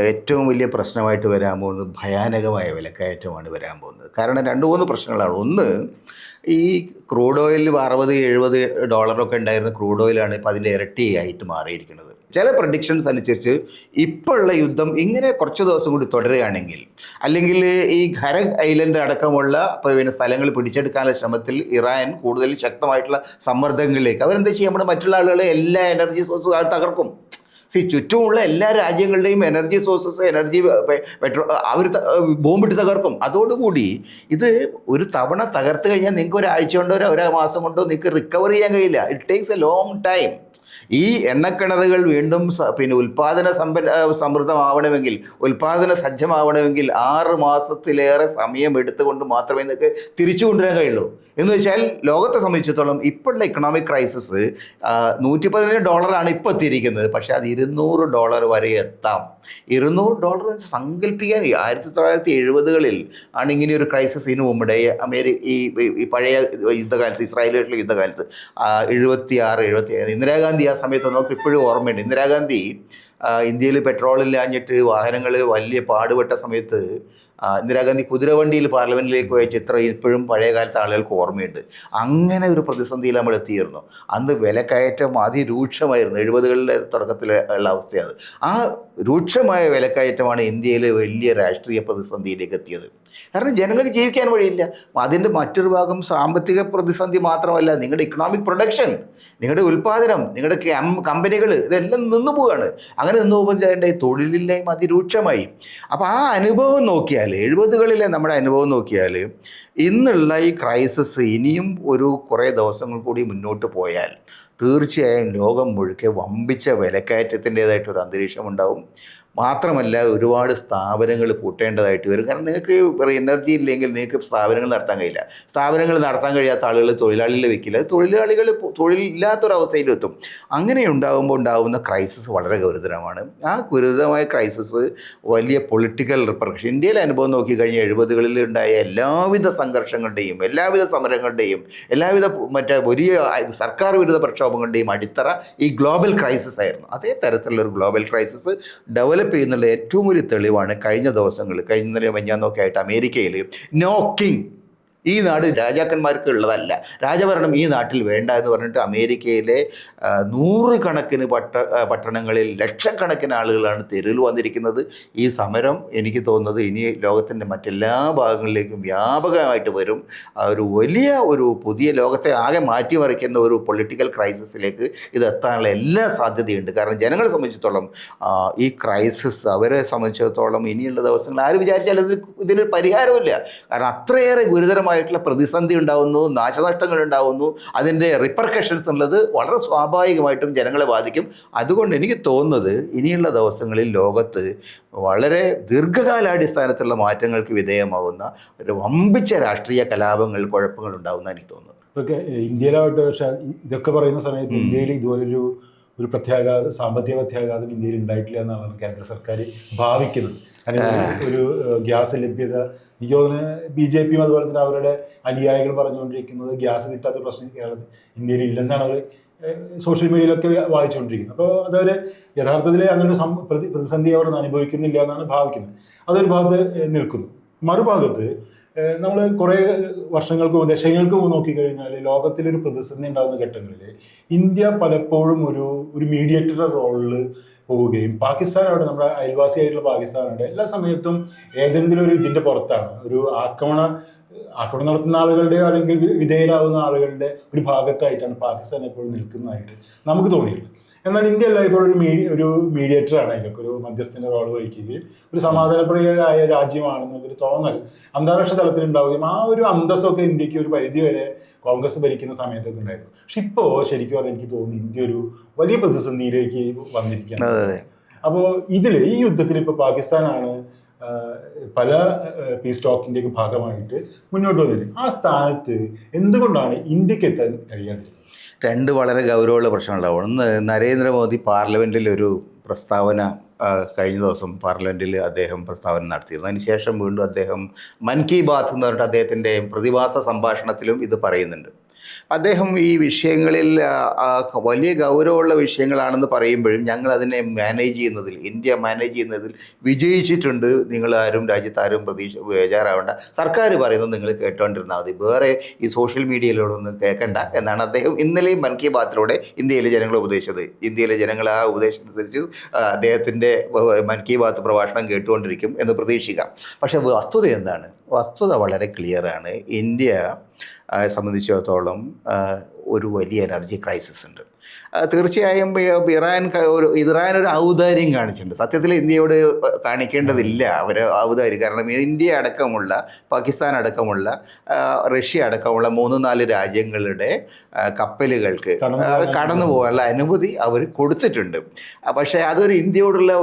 ഏറ്റവും വലിയ പ്രശ്നമായിട്ട് വരാൻ പോകുന്നത് ഭയാനകമായ വിലക്കയറ്റമാണ് വരാൻ പോകുന്നത്. കാരണം 2-3 പ്രശ്നങ്ങളാണ്. ഒന്ന്, ഈ ക്രൂഡ് ഓയിൽ $60-70 ഉണ്ടായിരുന്ന ക്രൂഡ് ഓയിലാണ് ഇപ്പോൾ അതിൻ്റെ ഇരട്ടിയായിട്ട് മാറിയിരിക്കുന്നത്. ചില പ്രഡിക്ഷൻസ് അനുസരിച്ച് ഇപ്പോഴുള്ള യുദ്ധം ഇങ്ങനെ കുറച്ച് ദിവസം കൂടി തുടരുകയാണെങ്കിൽ, അല്ലെങ്കിൽ ഈ ഖരഗ് ഐലൻഡ് അടക്കമുള്ള പിന്നെ സ്ഥലങ്ങൾ പിടിച്ചെടുക്കാനുള്ള ശ്രമത്തിൽ ഇറാൻ കൂടുതൽ ശക്തമായിട്ടുള്ള സമ്മർദ്ദങ്ങളിലേക്ക് അവരെന്താ ചെയ്യുക? നമ്മുടെ മറ്റുള്ള ആളുകളെ എല്ലാ എനർജി സോഴ്സും അവർ തകർക്കും. ചുറ്റുമുള്ള എല്ലാ രാജ്യങ്ങളുടെയും എനർജി സോഴ്സസ്, എനർജി അവർ ബോംബിട്ട് തകർക്കും. അതോടുകൂടി ഇത് ഒരു തവണ തകർത്ത് കഴിഞ്ഞാൽ നിങ്ങൾക്ക് ഒരാഴ്ച കൊണ്ടോ ഒരു മാസം കൊണ്ടോ നിങ്ങൾക്ക് റിക്കവർ ചെയ്യാൻ കഴിയില്ല. It takes A long time. ഈ എണ്ണക്കിണറുകൾ വീണ്ടും പിന്നെ സമൃദ്ധമാവണമെങ്കിൽ, ഉൽപ്പാദന സജ്ജമാവണമെങ്കിൽ 6 മാസത്തിലേറെ സമയം എടുത്തുകൊണ്ട് മാത്രമേ നിങ്ങൾക്ക് തിരിച്ചു കൊണ്ടുവരാൻ കഴിയുള്ളൂ. എന്ന് വെച്ചാൽ ലോകത്തെ സംബന്ധിച്ചിടത്തോളം ഇപ്പോഴുള്ള ഇക്കണോമിക് ക്രൈസിസ് $115 ഇപ്പോൾ എത്തിയിരിക്കുന്നത്. പക്ഷേ അത് $200 വരെ എത്താം. $200 സങ്കല്പിക്കാൻ 1970-കളിൽ ആണ് ഇങ്ങനെയൊരു ക്രൈസിസ്. ഇതിനു മുമ്പേ ഈ പഴയ യുദ്ധകാലത്ത്, ഇസ്രായേലുമായിട്ടുള്ള യുദ്ധകാലത്ത് 76-77 ഇന്ദിരാഗാന്ധി ആ സമയത്ത് നമുക്ക് ഇപ്പോഴും ഓർമ്മയുണ്ട്. ഇന്ദിരാഗാന്ധി ഇന്ത്യയിൽ പെട്രോളില്ലാഞ്ഞിട്ട് വാഹനങ്ങൾ വലിയ പാടുപെട്ട സമയത്ത് ഇന്ദിരാഗാന്ധി കുതിരവണ്ടിയിൽ പാർലമെൻറ്റിലേക്ക് പോയ ചിത്രം ഇപ്പോഴും പഴയ കാലത്തെ ആളുകൾക്ക് ഓർമ്മയുണ്ട്. അങ്ങനെ ഒരു പ്രതിസന്ധിയിൽ നമ്മൾ എത്തിയിരുന്നു. അന്ന് വിലക്കയറ്റം അതിരൂക്ഷമായിരുന്നു. 70കളുടെ തുടക്കത്തിൽ ഉള്ള അവസ്ഥയാണ്. ആ രൂക്ഷമായ വിലക്കയറ്റമാണ് ഇന്ത്യയിൽ വലിയ രാഷ്ട്രീയ പ്രതിസന്ധിയിലേക്ക് എത്തിയത്. കാരണം ജനങ്ങൾക്ക് ജീവിക്കാൻ വഴിയില്ല. അതിൻ്റെ മറ്റൊരു ഭാഗം സാമ്പത്തിക പ്രതിസന്ധി മാത്രമല്ല, നിങ്ങളുടെ ഇക്കണോമിക് പ്രൊഡക്ഷൻ, നിങ്ങളുടെ ഉൽപ്പാദനം, നിങ്ങളുടെ കമ്പനികൾ ഇതെല്ലാം നിന്നു പോവുകയാണ്. അങ്ങനെ നിന്ന് പോകുമ്പോൾ തൊഴിലില്ലായ്മ അതിരൂക്ഷമായി. അപ്പോൾ ആ അനുഭവം നോക്കിയാൽ, 70കളിലെ നമ്മുടെ അനുഭവം നോക്കിയാൽ, ഇന്നുള്ള ഈ ക്രൈസിസ് ഇനിയും ഒരു കുറേ ദിവസങ്ങൾ കൂടി മുന്നോട്ട് പോയാൽ തീർച്ചയായും ലോകം മുഴുക്കെ വമ്പിച്ച വിലക്കയറ്റത്തിൻ്റേതായിട്ടൊരു അന്തരീക്ഷം ഉണ്ടാവും. മാത്രമല്ല ഒരുപാട് സ്ഥാപനങ്ങൾ പൂട്ടേണ്ടതായിട്ട് വരും. കാരണം നിങ്ങൾക്ക് എനർജി ഇല്ലെങ്കിൽ നിങ്ങൾക്ക് സ്ഥാപനങ്ങൾ നടത്താൻ കഴിയില്ല. സ്ഥാപനങ്ങൾ നടത്താൻ കഴിയാത്ത ആളുകൾ തൊഴിലാളികളെ വെക്കില്ല. തൊഴിലാളികൾ തൊഴിലില്ലാത്തൊരവസ്ഥയിലെത്തും. അങ്ങനെ ഉണ്ടാകുന്ന ക്രൈസിസ് വളരെ ഗുരുതരമാണ്. ആ ഗുരുതരമായ ക്രൈസിസ് വലിയ പൊളിറ്റിക്കൽ റിപ്പർക്കഷൻ, ഇന്ത്യയിലെ അനുഭവം നോക്കിക്കഴിഞ്ഞാൽ 70കളിൽ ഉണ്ടായ എല്ലാവിധ സംഘർഷങ്ങളുടെയും എല്ലാവിധ സമരങ്ങളുടെയും എല്ലാവിധ വലിയ സർക്കാർ വിരുദ്ധ പ്രക്ഷോഭങ്ങളുടെയും അടിത്തറ ഈ ഗ്ലോബൽ ക്രൈസിസ് ആയിരുന്നു. അതേ തരത്തിലുള്ളൊരു ഗ്ലോബൽ ക്രൈസിസ് ഡെവലപ്പ് ചെയ്യുന്നുള്ള ഏറ്റവും വലിയ തെളിവാണ് കഴിഞ്ഞ ദിവസങ്ങൾ, കഴിഞ്ഞ മെഞ്ഞാന്നൊക്കെ ആയിട്ട് അമേരിക്കയിൽ നോ കിങ്, ഈ നാട് രാജാക്കന്മാർക്ക് ഉള്ളതല്ല, രാജഭരണം ഈ നാട്ടിൽ വേണ്ട എന്ന് പറഞ്ഞിട്ട് അമേരിക്കയിലെ നൂറുകണക്കിന് പട്ടണങ്ങളിൽ ലക്ഷക്കണക്കിന് ആളുകളാണ് തെരുവിൽ വന്നിരിക്കുന്നത്. ഈ സമരം എനിക്ക് തോന്നുന്നത് ഇനി ലോകത്തിൻ്റെ മറ്റെല്ലാ ഭാഗങ്ങളിലേക്കും വ്യാപകമായിട്ട് വരും. ഒരു പുതിയ ലോകത്തെ ആകെ മാറ്റിമറിക്കുന്ന ഒരു പൊളിറ്റിക്കൽ ക്രൈസിസിലേക്ക് ഇത് എത്താനുള്ള എല്ലാ സാധ്യതയുണ്ട്. കാരണം ജനങ്ങളെ സംബന്ധിച്ചിടത്തോളം ഈ ക്രൈസിസ് അവരെ സംബന്ധിച്ചിടത്തോളം ഇനിയുള്ള ദിവസങ്ങൾ ആര് വിചാരിച്ചാൽ ഇതിനൊരു പരിഹാരമില്ല. കാരണം അത്രയേറെ ഗുരുതരമായിട്ടുള്ള പ്രതിസന്ധി ഉണ്ടാകുന്നു, നാശനഷ്ടങ്ങൾ ഉണ്ടാകുന്നു. അതിൻ്റെ റിപ്പർക്കഷൻസ് ഉള്ളത് വളരെ സ്വാഭാവികമായിട്ടും ജനങ്ങളെ ബാധിക്കും. അതുകൊണ്ട് എനിക്ക് തോന്നുന്നത് ഇനിയുള്ള ദിവസങ്ങളിൽ ലോകത്ത് വളരെ ദീർഘകാലാടിസ്ഥാനത്തിലുള്ള മാറ്റങ്ങൾക്ക് വിധേയമാകുന്ന ഒരു വമ്പിച്ച രാഷ്ട്രീയ കലാപങ്ങൾ, കുഴപ്പങ്ങൾ ഉണ്ടാകുന്ന എനിക്ക് തോന്നുന്നു. ഇതൊക്കെ ഇന്ത്യയിലാവട്ടെ. പക്ഷേ ഇതൊക്കെ പറയുന്ന സമയത്ത് ഇന്ത്യയിൽ ഇതുപോലൊരു സാമ്പത്തിക പ്രത്യാഘാതം ഇന്ത്യയിൽ ഉണ്ടായിട്ടില്ല എന്നാണ് കേന്ദ്ര സർക്കാർ ഭാവിക്കുന്നത്. അല്ലെങ്കിൽ ഒരു ഗ്യാസ് ലഭ്യത, എനിക്ക് തോന്നുന്നു BJPയും അതുപോലെ തന്നെ അവരുടെ അനുയായികൾ പറഞ്ഞുകൊണ്ടിരിക്കുന്നത് ഗ്യാസ് കിട്ടാത്ത പ്രശ്നം കേരളത്തിൽ ഇന്ത്യയിൽ ഇല്ലെന്നാണ് അവർ സോഷ്യൽ മീഡിയയിലൊക്കെ വായിച്ചുകൊണ്ടിരിക്കുന്നത്. അപ്പോൾ അതവർ യഥാർത്ഥത്തിൽ അങ്ങനെ പ്രതിസന്ധി അവർ അനുഭവിക്കുന്നില്ല എന്നാണ് ഭാവിക്കുന്നത്. അതൊരു ഭാഗത്ത് നിൽക്കുന്നു. മറുഭാഗത്ത് നമ്മൾ കുറേ ദശകങ്ങൾക്ക് നോക്കിക്കഴിഞ്ഞാൽ ലോകത്തിലൊരു പ്രതിസന്ധി ഉണ്ടാകുന്ന ഘട്ടങ്ങളിൽ ഇന്ത്യ പലപ്പോഴും ഒരു മീഡിയേറ്ററുടെ റോളിൽ പോവുകയും പാകിസ്ഥാൻ അവിടെ നമ്മുടെ അയൽവാസിയായിട്ടുള്ള പാകിസ്ഥാനുണ്ട് എല്ലാ സമയത്തും ഏതെങ്കിലും ഒരു ഇതിൻ്റെ പുറത്താണ്, ഒരു ആക്രമണം നടത്തുന്ന ആളുകളുടെയോ അല്ലെങ്കിൽ വിധേയരാകുന്ന ആളുകളുടെ ഒരു ഭാഗത്തായിട്ടാണ് പാകിസ്ഥാൻ എപ്പോഴും നിൽക്കുന്നതായിട്ട് നമുക്ക് തോന്നിയിട്ടുള്ളത്. എന്നാൽ ഇന്ത്യ ഇപ്പോൾ ഒരു മീഡിയേറ്ററാണ്, അതിലൊക്കെ ഒരു മധ്യസ്ഥൻ്റെ റോൾ വഹിക്കുകയും ഒരു സമാധാനപ്രിയരായ രാജ്യമാണെന്നുള്ളൊരു തോന്നൽ അന്താരാഷ്ട്ര തലത്തിൽ ഉണ്ടാവുകയും ആ ഒരു അന്തസ്സൊക്കെ ഇന്ത്യക്ക് ഒരു പരിധി വരെ കോൺഗ്രസ് ഭരിക്കുന്ന സമയത്തൊക്കെ ഉണ്ടായിരുന്നു. പക്ഷെ ഇപ്പോൾ ശരിക്കും പറഞ്ഞാൽ എനിക്ക് തോന്നുന്നു ഇന്ത്യ ഒരു വലിയ പ്രതിസന്ധിയിലേക്ക് വന്നിരിക്കുകയാണ്. അപ്പോൾ ഈ യുദ്ധത്തിൽ ഇപ്പോൾ പാകിസ്ഥാനാണ് പല പീസ് ടോക്കിൻ്റെയൊക്കെ ഭാഗമായിട്ട് മുന്നോട്ട് വന്നിരിക്കുന്നത്. ആ സ്ഥാനത്ത് എന്തുകൊണ്ടാണ് ഇന്ത്യക്ക് എത്താൻ കഴിയാതിരിക്കുന്നത്? രണ്ട് വളരെ ഗൗരവമുള്ള പ്രശ്നങ്ങളുണ്ടാവും. ഒന്ന്, നരേന്ദ്രമോദി പാർലമെൻറ്റിൽ ഒരു പ്രസ്താവന കഴിഞ്ഞ ദിവസം പാർലമെൻറ്റിൽ അദ്ദേഹം പ്രസ്താവന നടത്തിയിരുന്നു. അതിനുശേഷം വീണ്ടും അദ്ദേഹം മൻ കി ബാത്ത് എന്ന് പറഞ്ഞിട്ട് അദ്ദേഹത്തിൻ്റെ പ്രതിമാസ സംഭാഷണത്തിലും ഇത് പറയുന്നുണ്ട്. അദ്ദേഹം ഈ വിഷയങ്ങളിൽ വലിയ ഗൗരവമുള്ള വിഷയങ്ങളാണെന്ന് പറയുമ്പോഴും ഞങ്ങൾ അതിനെ ഇന്ത്യ മാനേജ് ചെയ്യുന്നതിൽ വിജയിച്ചിട്ടുണ്ട്. നിങ്ങളാരും രാജ്യത്താരും ബേജാറാവേണ്ട, സർക്കാർ പറയുന്നത് നിങ്ങൾ കേട്ടുകൊണ്ടിരുന്നാൽ മതി, വേറെ ഈ സോഷ്യൽ മീഡിയയിലൂടെയൊന്നും കേൾക്കണ്ട എന്നാണ് അദ്ദേഹം ഇന്നലെയും മൻ കി ബാത്തിലൂടെ ഇന്ത്യയിലെ ജനങ്ങളെ ഉപദേശിച്ചത്. ഇന്ത്യയിലെ ജനങ്ങൾ ആ ഉപദേശമനുസരിച്ച് അദ്ദേഹത്തിൻ്റെ മൻ കി ബാത്ത് പ്രഭാഷണം കേട്ടുകൊണ്ടിരിക്കും എന്ന് പ്രതീക്ഷിക്കാം. പക്ഷേ വസ്തുത എന്താണ്? വസ്തുത വളരെ ക്ലിയറാണ്. ഇന്ത്യ സംബന്ധിച്ചിടത്തോളം ഒരു വലിയ എനർജി ക്രൈസിസ് ഉണ്ട്. തീർച്ചയായും ഇറാൻ ഒരു ഔദാര്യം കാണിച്ചിട്ടുണ്ട്. സത്യത്തിൽ ഇന്ത്യയോട് കാണിക്കേണ്ടതില്ല അവർ ഔദാര്യം. കാരണം ഇന്ത്യ അടക്കമുള്ള, പാകിസ്ഥാൻ അടക്കമുള്ള, റഷ്യ അടക്കമുള്ള 3-4 രാജ്യങ്ങളുടെ കപ്പലുകൾക്ക് കടന്നു പോകാനുള്ള അനുമതി അവർ കൊടുത്തിട്ടുണ്ട്. പക്ഷേ അതൊരു ഇന്ത്യയോടുള്ള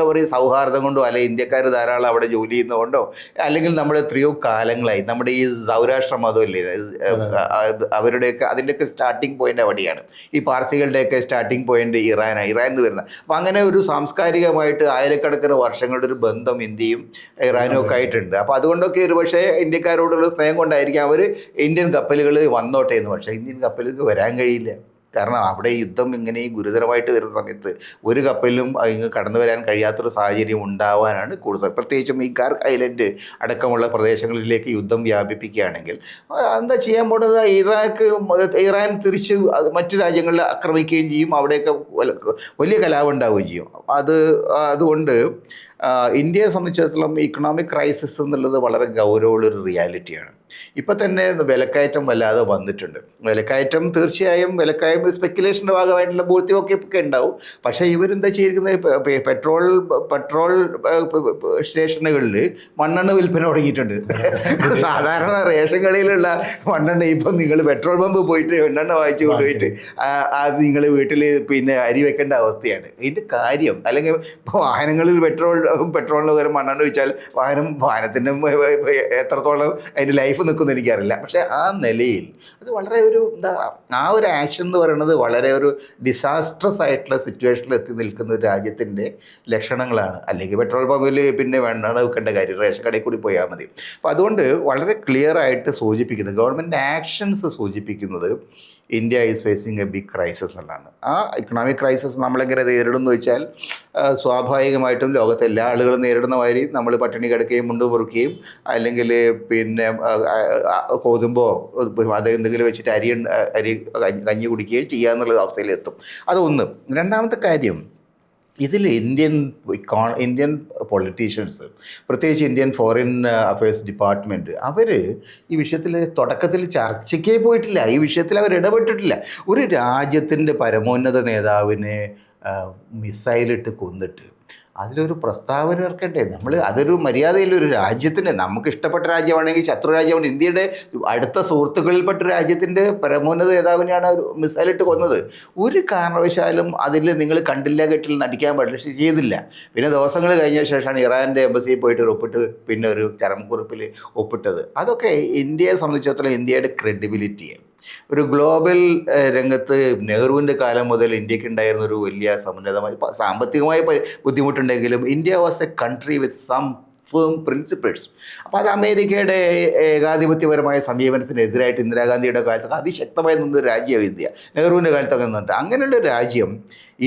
ഒരു സൗഹാർദ്ദം കൊണ്ടോ അല്ലെങ്കിൽ ഇന്ത്യക്കാർ ധാരാളം അവിടെ ജോലി ചെയ്യുന്നതുകൊണ്ടോ അല്ലെങ്കിൽ നമ്മുടെ എത്രയോ കാലങ്ങളായി നമ്മുടെ ഈ സൗരാഷ്ട്ര മതമല്ലേ അവരുടെയൊക്കെ അതിൻ്റെയൊക്കെ സ്റ്റാർട്ടിങ് പോയിൻ്റ് അവിടെയാണ്. ഈ പാർസികളുടെയൊക്കെ സ്റ്റാർട്ടിങ് പോയിന്റ് ഇറാനിൽ നിന്ന് വരുന്നത്. അപ്പോൾ അങ്ങനെ ഒരു സാംസ്കാരികമായിട്ട് ആയിരക്കണക്കിന് വർഷങ്ങളുടെ ഒരു ബന്ധം ഇന്ത്യയും ഇറാനും ഒക്കെ ആയിട്ടുണ്ട്. അപ്പോൾ അതുകൊണ്ടൊക്കെ ഒരു പക്ഷേ ഇന്ത്യക്കാരോടുള്ള സ്നേഹം കൊണ്ടായിരിക്കും അവർ ഇന്ത്യൻ കപ്പലുകൾ വന്നോട്ടെ എന്ന്. പക്ഷേ ഇന്ത്യൻ കപ്പലുകൾക്ക് വരാൻ കഴിയില്ല. കാരണം അവിടെ യുദ്ധം ഇങ്ങനെ ഗുരുതരമായിട്ട് വരുന്ന സമയത്ത് ഒരു കപ്പലിലും ഇങ്ങ് കടന്നു വരാൻ കഴിയാത്തൊരു സാഹചര്യം ഉണ്ടാവാനാണ് കൂടുതൽ. പ്രത്യേകിച്ചും ഈ ഗാർക്ക് ഐലൻഡ് അടക്കമുള്ള പ്രദേശങ്ങളിലേക്ക് യുദ്ധം വ്യാപിപ്പിക്കുകയാണെങ്കിൽ എന്താ ചെയ്യാൻ പോകുന്നത്? ഇറാൻ തിരിച്ച് മറ്റു രാജ്യങ്ങളിൽ ആക്രമിക്കുകയും ചെയ്യും, അവിടെയൊക്കെ വലിയ കലാപം ഉണ്ടാവുകയും ചെയ്യും. അതുകൊണ്ട് ഇന്ത്യയെ സംബന്ധിച്ചിടത്തോളം ഇക്കണോമിക് ക്രൈസിസ് എന്നുള്ളത് വളരെ ഗൗരവമുള്ളൊരു റിയാലിറ്റിയാണ്. ഇപ്പം തന്നെ വിലക്കയറ്റം വല്ലാതെ വന്നിട്ടുണ്ട്. വിലക്കയറ്റം തീർച്ചയായും സ്പെക്കുലേഷൻ്റെ ഭാഗമായിട്ടുള്ള ബോധ്യമൊക്കെ ഒക്കെ ഉണ്ടാവും. പക്ഷേ ഇവരെന്താ ചെയ്തിരിക്കുന്നത്? പെട്രോൾ സ്റ്റേഷനുകളിൽ മണ്ണെണ്ണ വിൽപ്പന തുടങ്ങിയിട്ടുണ്ട്. സാധാരണ റേഷൻ കടയിലുള്ള മണ്ണെണ്ണ ഇപ്പം നിങ്ങൾ പെട്രോൾ പമ്പ് പോയിട്ട് എണ്ണെണ്ണ വാങ്ങിച്ച് കൊണ്ടുപോയിട്ട് അത് നിങ്ങൾ വീട്ടിൽ പിന്നെ അരി വെക്കേണ്ട അവസ്ഥയാണ്. ഇതിൻ്റെ കാര്യം അല്ലെങ്കിൽ വാഹനങ്ങളിൽ പെട്രോളിന് പകരം മണ്ണെണ്ണ വെച്ചാൽ വാഹനത്തിൻ്റെ എത്രത്തോളം അതിൻ്റെ ലൈഫ് നിൽക്കുമെന്ന് എനിക്കറിയില്ല. പക്ഷേ ആ നിലയിൽ അത് വളരെ ആ ഒരു ആക്ഷൻ എന്ന് പറയുന്നത് വളരെ ഒരു ഡിസാസ്ട്രസ് ആയിട്ടുള്ള സിറ്റുവേഷനിൽ എത്തി നിൽക്കുന്ന ഒരു രാജ്യത്തിൻ്റെ ലക്ഷണങ്ങളാണ്. അല്ലെങ്കിൽ പെട്രോൾ പമ്പിൽ പിന്നെ വെണ്ണ വെക്കേണ്ട കാര്യം റേഷൻ കടയിൽ കൂടി പോയാൽ മതി. അപ്പോൾ അതുകൊണ്ട് വളരെ ക്ലിയർ ആയിട്ട് സൂചിപ്പിക്കുന്നത്, ഗവൺമെൻറ് ആക്ഷൻസ് സൂചിപ്പിക്കുന്നത് India is facing a big crisis എന്നാണ്. ആ ഇക്കണോമിക് ക്രൈസിസ് നമ്മളെങ്ങനെ നേരിടുമെന്ന് വെച്ചാൽ സ്വാഭാവികമായിട്ടും ലോകത്തെ എല്ലാ ആളുകളും നേരിടുന്ന മാതിരി നമ്മൾ പട്ടിണി കിടക്കുകയും മുണ്ട് മുറുക്കുകയും അല്ലെങ്കിൽ പിന്നെ ഗോതമ്പോ അത് എന്തെങ്കിലും വെച്ചിട്ട് അരി കഞ്ഞി കുടിക്കുകയും ചെയ്യാന്നുള്ള അവസ്ഥയിലെത്തും. അതൊന്ന്. രണ്ടാമത്തെ കാര്യം, ഇതിൽ ഇന്ത്യൻ പൊളിറ്റീഷ്യൻസ്, പ്രത്യേകിച്ച് ഇന്ത്യൻ ഫോറിൻ അഫയേഴ്സ് ഡിപ്പാർട്ട്മെൻറ്റ്, അവർ ഈ വിഷയത്തിൽ തുടക്കത്തിൽ ചർച്ചയ്ക്കേ പോയിട്ടില്ല. ഈ വിഷയത്തിൽ അവർ ഇടപെട്ടിട്ടില്ല. ഒരു രാജ്യത്തിൻ്റെ പരമോന്നത നേതാവിനെ മിസൈലിട്ട് കൊന്നിട്ട് അതിലൊരു പ്രസ്താവന ഇറക്കണ്ടേ? അതൊരു മര്യാദയിലൊരു രാജ്യത്തിൻ്റെ, നമുക്ക് ഇഷ്ടപ്പെട്ട രാജ്യമാണെങ്കിൽ ശത്രു രാജ്യമാണ്, ഇന്ത്യയുടെ അടുത്ത സുഹൃത്തുക്കളിൽപ്പെട്ട രാജ്യത്തിൻ്റെ പരമോന്നത നേതാവിനെയാണ് ഒരു മിസൈലിട്ട് കൊന്നത്. ഒരു കാരണവശാലും അതിൽ നിങ്ങൾ കണ്ടില്ല കേട്ടില്ല നടിക്കാൻ പാടില്ല. പക്ഷേ ചെയ്തില്ല. പിന്നെ ദിവസങ്ങൾ കഴിഞ്ഞ ശേഷമാണ് ഇറാൻ്റെ എംബസിയിൽ പോയിട്ട് ഒപ്പിട്ട് പിന്നെ ഒരു ചരമക്കുറിപ്പിൽ ഒപ്പിട്ടത്. അതൊക്കെ ഇന്ത്യയെ സംബന്ധിച്ചിടത്തോളം ഇന്ത്യയുടെ ക്രെഡിബിലിറ്റിയെ, ഒരു ഗ്ലോബൽ രംഗത്ത് നെഹ്റുവിൻ്റെ കാലം മുതൽ ഇന്ത്യക്ക് ഉണ്ടായിരുന്ന ഒരു വലിയ സമുന്നതമായി സാമ്പത്തികമായി ബുദ്ധിമുട്ടുണ്ടെങ്കിലും India was a country with some firm principles. അപ്പോൾ അത് അമേരിക്കയുടെ ഏകാധിപത്യപരമായ സമീപനത്തിനെതിരായിട്ട് ഇന്ദിരാഗാന്ധിയുടെ കാലത്തൊക്കെ അതിശക്തമായി നിന്നൊരു രാജ്യമാണ് ഇന്ത്യ. നെഹ്റുവിൻ്റെ കാലത്തൊക്കെ നിന്നിട്ട് അങ്ങനെയുള്ള രാജ്യം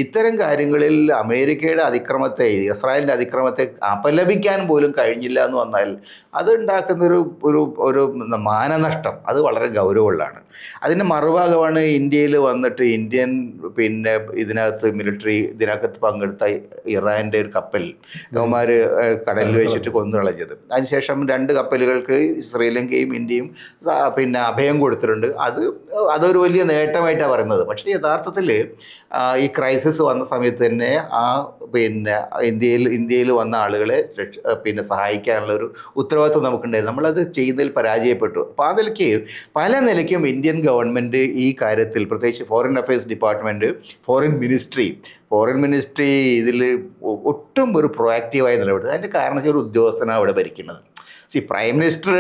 ഇത്തരം കാര്യങ്ങളിൽ അമേരിക്കയുടെ അതിക്രമത്തെ, ഇസ്രായേലിൻ്റെ അതിക്രമത്തെ അപലപിക്കാൻ പോലും കഴിഞ്ഞില്ല എന്ന് വന്നാൽ അതുണ്ടാക്കുന്നൊരു ഒരു മാനനഷ്ടം അത് വളരെ ഗൗരവമുള്ളതാണ്. അതിൻ്റെ മറുഭാഗമാണ് ഇന്ത്യയിൽ വന്നിട്ട് ഇന്ത്യൻ പിന്നെ ഇതിനകത്ത് പങ്കെടുത്ത ഇറാൻ്റെ ഒരു കപ്പൽ ഇവന്മാർ കടലിൽ വെച്ചിട്ട് കൊന്നു കളഞ്ഞത്. അതിനുശേഷം 2 കപ്പലുകൾക്ക് ശ്രീലങ്കയും ഇന്ത്യയും പിന്നെ അഭയം കൊടുത്തിട്ടുണ്ട്. അതൊരു വലിയ നേട്ടമായിട്ടാണ് പറയുന്നത്. പക്ഷേ യഥാർത്ഥത്തിൽ ഈ ക്രൈസിസ് വന്ന സമയത്ത് തന്നെ പിന്നെ ഇന്ത്യയിൽ വന്ന ആളുകളെ പിന്നെ സഹായിക്കാനുള്ള ഒരു ഉത്തരവാദിത്വം നമുക്കുണ്ടായിരുന്നു. നമ്മളത് ചെയ്യുന്നതിൽ പരാജയപ്പെട്ടു. അപ്പോൾ ആ നിലയ്ക്ക് പല നിലയ്ക്കും ഇന്ത്യൻ ഗവൺമെൻറ് ഈ കാര്യത്തിൽ, പ്രത്യേകിച്ച് foreign affairs department, foreign ministry ഇതിൽ ഒട്ടും ഒരു പ്രൊആക്റ്റീവായി നിലപെട്ടത്. അതിൻ്റെ കാരണം വെച്ചാൽ ഒരു ഉദ്യോഗസ്ഥനാണ് അവിടെ ഭരിക്കുന്നത്. പ്രൈം മിനിസ്റ്റർ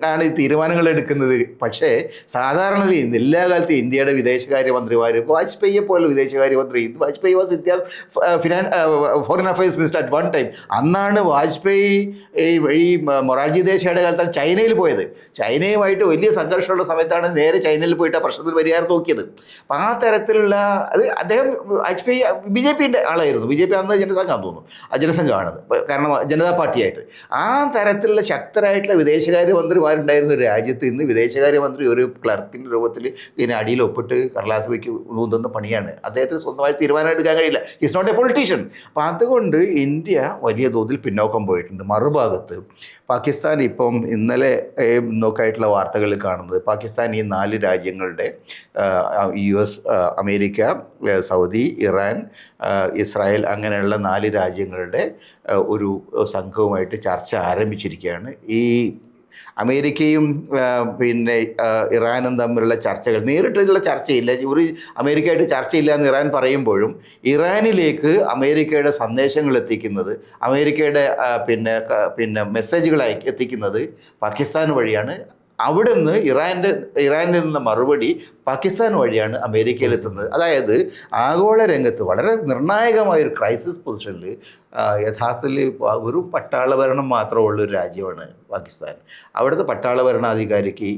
ആണ് ഈ തീരുമാനങ്ങൾ എടുക്കുന്നത്. പക്ഷേ സാധാരണ എല്ലാ കാലത്തും ഇന്ത്യയുടെ വിദേശകാര്യമന്ത്രിമാർ, വാജ്പേയിയെ പോലെ വിദേശകാര്യമന്ത്രി, Vajpayee was India's foreign affairs minister at one time. അന്നാണ് വാജ്പേയി ഈ മൊറാർജി ദേശായിയുടെ കാലത്താണ് ചൈനയിൽ പോയത്. ചൈനയുമായിട്ട് വലിയ സംഘർഷമുള്ള സമയത്താണ് നേരെ ചൈനയിൽ പോയിട്ട് ആ പ്രശ്നത്തിൽ പരിഹാരം നോക്കിയത്. അപ്പം ആ തരത്തിലുള്ള അദ്ദേഹം വാജ്പേയി BJPയുടെ ആളായിരുന്നു. BJP അന്ന് ജനസംഘമാണെന്ന് തോന്നുന്നു, ജനസംഘമാണത്, കാരണം ജനതാ പാർട്ടിയായിട്ട്. ആ തരത്തിലുള്ള ശക്തരായിട്ടുള്ള വിദേശകാര്യമന്ത്രിമാരുണ്ടായിരുന്ന ഒരു രാജ്യത്ത് ഇന്ന് വിദേശകാര്യമന്ത്രി ഒരു ക്ലർക്കിൻ്റെ രൂപത്തിൽ ഇതിന് അടിയിൽ ഒപ്പിട്ട് കടലാസ് വയ്ക്ക് ഊന്നുന്ന പണിയാണ്. അദ്ദേഹത്തിന് സ്വന്തമായി തീരുമാനം എടുക്കാൻ കഴിയില്ല. Is not a politician. അപ്പോൾ അതുകൊണ്ട് ഇന്ത്യ വലിയ തോതിൽ പിന്നോക്കം പോയിട്ടുണ്ട്. മറുഭാഗത്ത് പാകിസ്ഥാൻ ഇപ്പം ഇന്നലെ നോക്കായിട്ടുള്ള വാർത്തകളിൽ കാണുന്നത്, പാകിസ്ഥാൻ ഈ 4 രാജ്യങ്ങളുടെ US, America, Saudi, Iran, Israel അങ്ങനെയുള്ള 4 രാജ്യങ്ങളുടെ ഒരു സംഘവുമായിട്ട് ചർച്ച ആരംഭിച്ചിരിക്കുകയാണ്. ഈ അമേരിക്കയും പിന്നെ ഇറാനും തമ്മിലുള്ള ചർച്ചകൾ, നേരിട്ടുള്ള ചർച്ചയില്ല, ഒരു അമേരിക്കയായിട്ട് ചർച്ചയില്ല എന്ന് ഇറാൻ പറയുമ്പോഴും ഇറാനിലേക്ക് അമേരിക്കയുടെ സന്ദേശങ്ങൾ എത്തിക്കുന്നത്, അമേരിക്കയുടെ പിന്നെ മെസ്സേജുകളായി എത്തിക്കുന്നത് പാകിസ്ഥാൻ വഴിയാണ്. അവിടുന്ന് ഇറാനിൽ നിന്ന മറുപടി പാകിസ്ഥാൻ വഴിയാണ് അമേരിക്കയിലെത്തുന്നത്. അതായത് ആഗോള രംഗത്ത് വളരെ നിർണായകമായൊരു ക്രൈസിസ് പൊസിഷനിൽ യഥാർത്ഥത്തിൽ ഒരു പട്ടാള ഭരണം മാത്രമുള്ള ഒരു രാജ്യമാണ് പാകിസ്ഥാൻ. അവിടുത്തെ പട്ടാള ഭരണാധികാരിക്ക്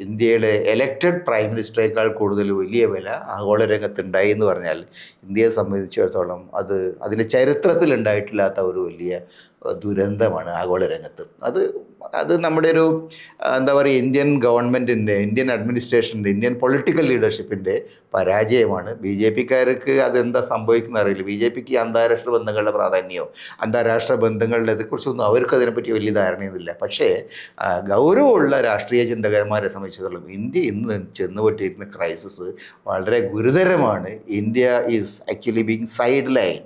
ഇന്ത്യയിലെ എലക്റ്റഡ് പ്രൈം മിനിസ്റ്ററേക്കാൾ കൂടുതൽ വലിയ വില ആഗോള രംഗത്തുണ്ടായി എന്ന് പറഞ്ഞാൽ ഇന്ത്യയെ സംബന്ധിച്ചിടത്തോളം അതിൻ്റെ ചരിത്രത്തിൽ ഉണ്ടായിട്ടില്ലാത്ത ഒരു വലിയ ദുരന്തമാണ് ആഗോള രംഗത്ത്. അത് നമ്മുടെ ഒരു എന്താ പറയുക, ഇന്ത്യൻ ഗവൺമെൻറ്റിൻ്റെ, ഇന്ത്യൻ അഡ്മിനിസ്ട്രേഷൻ്റെ, ഇന്ത്യൻ പൊളിറ്റിക്കൽ ലീഡർഷിപ്പിൻ്റെ പരാജയമാണ്. BJPക്കാർക്ക് അതെന്താ സംഭവിക്കുന്ന അറിയില്ല. BJPക്ക് അന്താരാഷ്ട്ര ബന്ധങ്ങളുടെ പ്രാധാന്യമോ അന്താരാഷ്ട്ര ബന്ധങ്ങളുടെ ഇതേക്കുറിച്ചൊന്നും അവർക്ക് അതിനെപ്പറ്റി വലിയ ധാരണയൊന്നുമില്ല. പക്ഷേ ഗൗരവമുള്ള രാഷ്ട്രീയ ചിന്തകന്മാരെ സംബന്ധിച്ചിടത്തോളം ഇന്ത്യ ഇന്ന് ചെന്നുപെട്ടിരിക്കുന്ന ക്രൈസിസ് വളരെ ഗുരുതരമാണ്. India is actually being side line,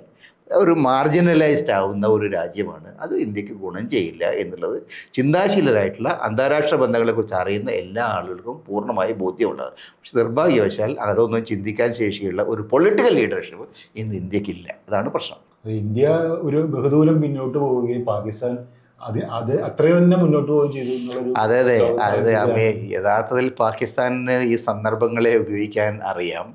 ഒരു മാർജിനലൈസ്ഡ് ആവുന്ന ഒരു രാജ്യമാണ്. അത് ഇന്ത്യക്ക് ഗുണം ചെയ്യില്ല എന്നുള്ളത് ചിന്താശീലരായിട്ടുള്ള അന്താരാഷ്ട്ര ബന്ധങ്ങളെക്കുറിച്ച് അറിയുന്ന എല്ലാ ആളുകൾക്കും പൂർണ്ണമായി ബോധ്യമുള്ളത്. പക്ഷെ നിർഭാഗ്യവശാൽ അതൊന്നും ചിന്തിക്കാൻ ശേഷിയുള്ള ഒരു പൊളിറ്റിക്കൽ ലീഡർഷിപ്പ് ഇന്ന് ഇന്ത്യക്കില്ല. അതാണ് പ്രശ്നം. ഇന്ത്യ ഒരു ബഹുദൂരം പിന്നോട്ട് പോവുകയും പാകിസ്ഥാൻ അത് അത്രയും തന്നെ മുന്നോട്ട് പോവുകയും ചെയ്തു എന്നുള്ളൊരു. അതെ. യഥാർത്ഥത്തിൽ പാകിസ്ഥാനിന് ഈ സന്ദർഭങ്ങളെ ഉപയോഗിക്കാൻ അറിയാം.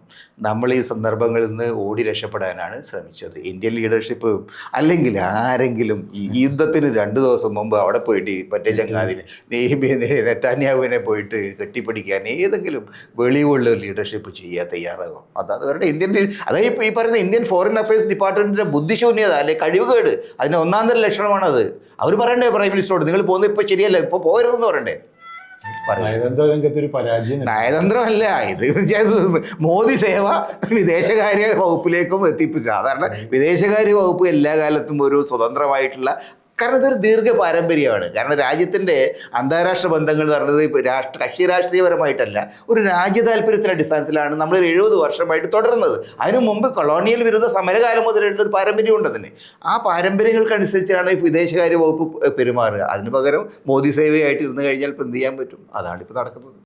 നമ്മൾ ഈ സന്ദർഭങ്ങളിൽ നിന്ന് ഓടി രക്ഷപ്പെടാനാണ് ശ്രമിച്ചത്. ഇന്ത്യൻ ലീഡർഷിപ്പ് അല്ലെങ്കിൽ ആരെങ്കിലും ഈ യുദ്ധത്തിന് 2 ദിവസം മുമ്പ് അവിടെ പോയിട്ട് മറ്റേ ചങ്ങാതിന് നെതന്യാഹുവിനെ പോയിട്ട് കെട്ടിപ്പിടിക്കാൻ ഏതെങ്കിലും വെളിവുള്ള ഒരു ലീഡർഷിപ്പ് ചെയ്യാൻ തയ്യാറാകും. അവരുടെ അതായത് ഇപ്പോൾ ഈ പറയുന്ന ഇന്ത്യൻ ഫോറിൻ അഫയേഴ്സ് ഡിപ്പാർട്ട്മെൻറ്റിൻ്റെ ബുദ്ധിശൂന്യത അല്ലെങ്കിൽ കഴിവുകേട്, അതിന് ഒന്നാം തരം ലക്ഷണമാണത്. അവർ പറയണ്ടേ പ്രൈം മിനിസ്റ്ററോട്, നിങ്ങൾ പോകുന്നത് ഇപ്പോൾ ശരിയല്ല, ഇപ്പോൾ പോകരുതെന്ന് പറയണ്ടേ? നയതന്ത്ര രംഗത്തൊരു പരാജയം. നയതന്ത്രമല്ല ഇത്, മോദി സേവ വിദേശകാര്യ വകുപ്പിലേക്കും എത്തിപ്പിച്ചു. സാധാരണ വിദേശകാര്യ വകുപ്പ് എല്ലാ കാലത്തും ഒരു സ്വതന്ത്രമായിട്ടുള്ള, കാരണം ഇതൊരു ദീർഘ പാരമ്പര്യമാണ്. കാരണം രാജ്യത്തിൻ്റെ അന്താരാഷ്ട്ര ബന്ധങ്ങൾ എന്ന് പറയുന്നത് കക്ഷി രാഷ്ട്രീയപരമായിട്ടല്ല, ഒരു രാജ്യ താല്പര്യത്തിൻ്റെ അടിസ്ഥാനത്തിലാണ് നമ്മൾ 70 വർഷമായിട്ട് തുടരുന്നത്. അതിനു മുമ്പ് കൊളോണിയൽ വിരുദ്ധ സമരകാലം മുതലുണ്ട് ഒരു പാരമ്പര്യമുണ്ട് അതിന്. ആ പാരമ്പര്യങ്ങൾക്കനുസരിച്ചാണ് വിദേശകാര്യ വകുപ്പ് പെരുമാറുക. അതിന് പകരം മോദി സേവയായിട്ട് ഇരുന്ന് കഴിഞ്ഞാൽ ഇപ്പം എന്ത് ചെയ്യാൻ പറ്റും? അതാണ് ഇപ്പോൾ നടക്കുന്നത്.